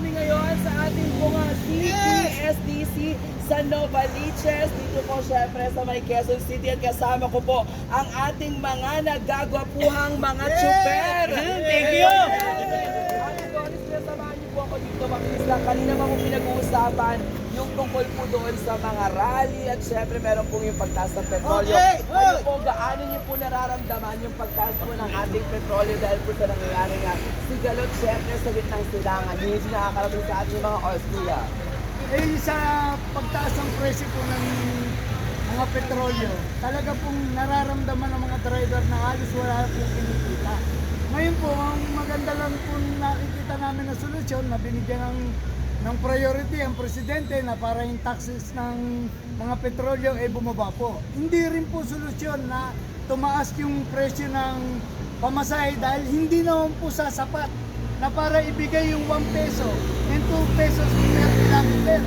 kami ngayon sa ating mga CPSDC sa Novaliches. Dito po syempre sa may Quezon City at kasama ko po ang ating mga nagagwapuhang mga tsuper. Thank you! Ate Doris, samahan niyo po ako dito, mabilis lang. Kanina pa po pinag-uusapan yung tungkol po doon sa mga rally at syempre meron po yung pagtaas ng petrolyo. Ano po, gaano niyo po nararamdaman yung pagtaas po ng ating petrolyo dahil po sa nangyayari nga sigalot syempre sa gitnang silangan. Hindi nakakarating sa ating mga Austria. Eh, sa pagtaas ng presyo po ng mga petrolyo, talaga pong nararamdaman ng mga driver na halos wala pong kinikita. Ngayon po, ang maganda lang po nakikita namin na solusyon na binigyan ng priority ang presidente na para yung taxes ng mga petrolyo ay bumaba po. Hindi rin po solusyon na tumaas yung presyo ng pamasahe dahil hindi naman po sasapat na para ibigay yung 1 peso and 2 pesos per kilometer.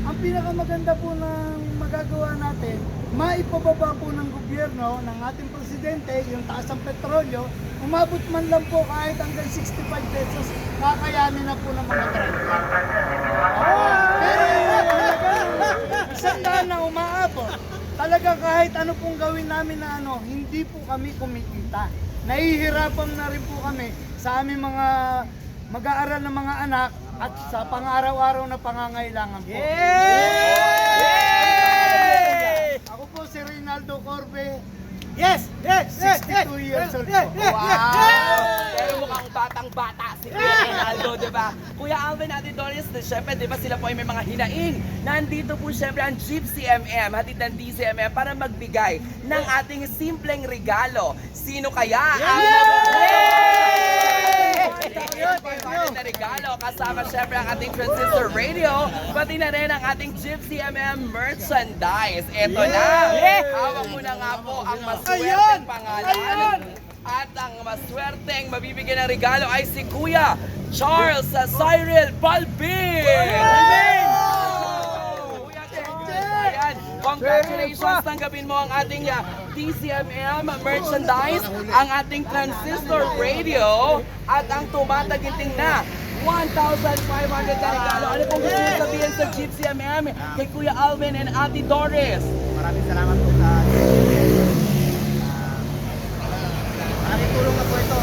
Ang pinakamaganda po ng magagawa natin, maipababa po ng gobyerno, ng ating presidente, yung taas ng petrolyo, umabot man lang po kahit hanggang 65 pesos, kakayanin na po ng mga driver. Pero isang daan na umaabot, talaga kahit ano pong gawin namin na hindi po kami kumikita. Nahihirapan na rin po kami sa aming mga mag-aaral ng mga anak at sa pang-araw-araw na pangangailangan po. Ako po si Reynaldo Corbe. Yes! 62 years old po. Wow! Pero mukhang batang-bata si Kuya Reynaldo, di ba? Kuya Alvin, Ate Doris, syempre, di ba sila po ay may mga hinaing. Nandito po syempre ang Gypsy MM, hatid ng DCMM para magbigay ng ating simpleng regalo. Sino kaya ang na regalo? Kasama syempre ang ating transistor radio, pati na rin ang ating Gypsy MM merchandise. Eto na! Hawak mo na nga po ang maswerteng pangalan. At ang maswerteng mabibigyan ng regalo ay si Kuya Charles Cyril Balbin! Kuya Charles, ayan. Congratulations, tanggapin mo ang ating DCMM merchandise, ang ating transistor radio, at ang tumataginting na 1,500 na regalo. Ano pong gusto nyo sabihin sa Gypsy MM kay Kuya Alvin and Ate Doris? Maraming salamat po sa maraming tulong na po ito.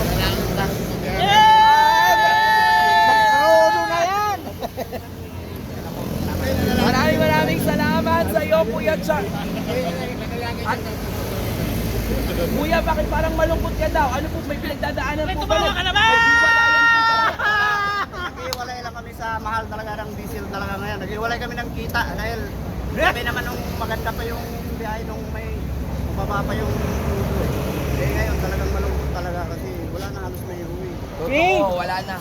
Maraming salamat sa iyo, Kuya Charles. Kuya, bakit parang malungkot ka daw? Ano po, may pinagdadaanan po ba? Ito ka naman! Naghiwalay lang kami sa mahal talaga ng diesel talaga ngayon. Naghiwalay kami ng kita dahil sabi naman nung maganda pa yung biyahe nung may baba pa yung tubo eh. Eh ngayon talagang malungkot talaga kasi wala na halos may uwi. Oo, wala na.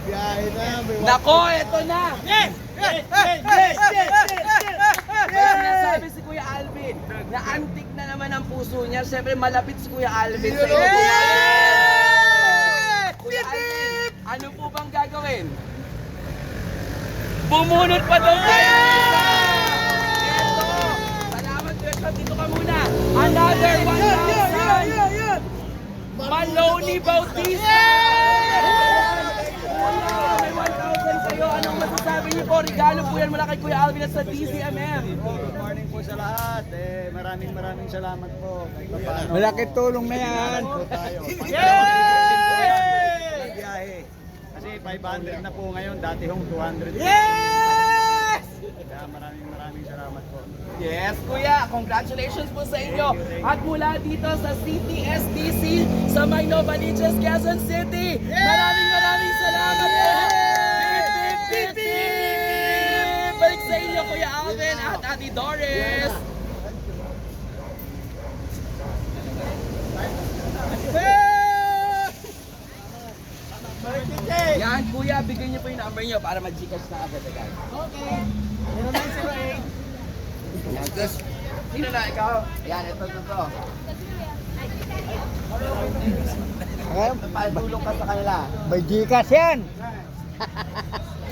Biyahe na, may Nako, eto na! Yes! May sinasabi si Kuya Alvin na antik na naman ang puso niya. Siyempre, malapit si Kuya Alvin sa iyo. Kuya Alvin, ano po bang gagawin? Bumunot pa daw tayo! Eto! Salamat, Kuya Chot. Dito ka muna. Another 1,000! Maloney Bautista! May 1,000 sa'yo. Anong masasabi niyo po? Regalo po yan mula kay Kuya Alvin at sa DCMM. Good morning po sa lahat. Maraming salamat po. Malaking tulong na yan. Po tayo. Biyahe. Kasi 500 na po ngayon, dati hong 200. Yes! Kaya maraming salamat po. Yes, Kuya. Congratulations po sa inyo. At mula dito sa CPSDC sa may Novaliches, Quezon City. Maraming salamat po. Beep, beep, beep, beep. Balik sa inyo, Kuya Alvin at Ate Doris. Yan, Kuya. Bigyan niyo po yung number niyo para mag-Gcash na agad-agad. Okay. 0908. Yan, Gus. Sino na ikaw? Yan, ito. Paltulong ka sa kanila. May Gcash yan.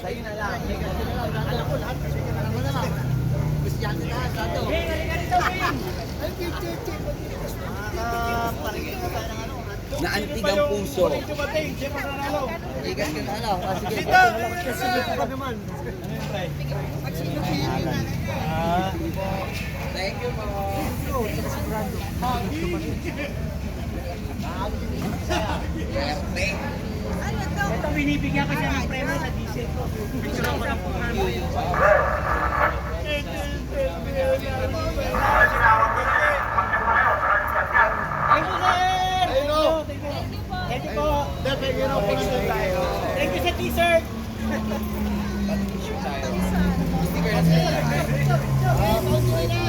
Sa'yo na lang. Parigay ko tayo ng na antig ang puso. Ikas ka na ano. Sige. Sige pa naman. Thank you po. Ito binibigyan ko siya ng premyo sa diesel ko. Picture ako lang po namin. Thank you, sir! Thank you! Thank you po! Thank you sa t-shirt!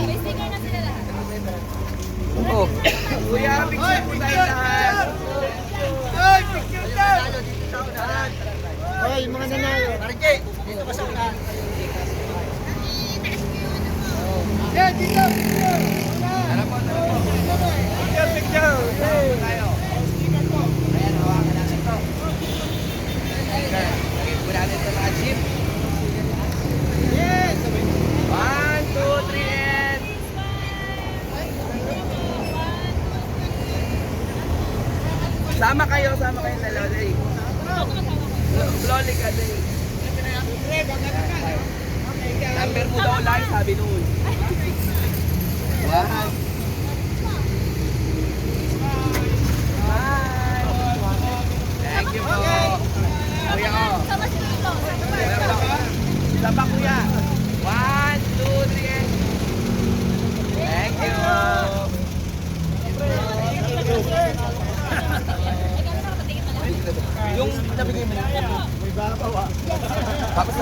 May sticker na sila lahat. Oh. Kuya, picture po tayo lahat. Hoy, mga nanalo. Marike, dito ka sa unahan. Yeah, dito! Tara po, tara po. Picture! Tayo. Ayan, hawakan natin to. Okay, lagay po natin sa mga chip. Yes! 1, 2, 3, and... Sama kayo dalawa, Day. Slowly ka, Day. Number mo daw lang, sabi noon. 1. Thank you po. Kuya ko. Sama si Tito. Isa pa, kuya. 1, 2, 3, and... Thank you. Yung nabigay mo na. May babawa. Tapos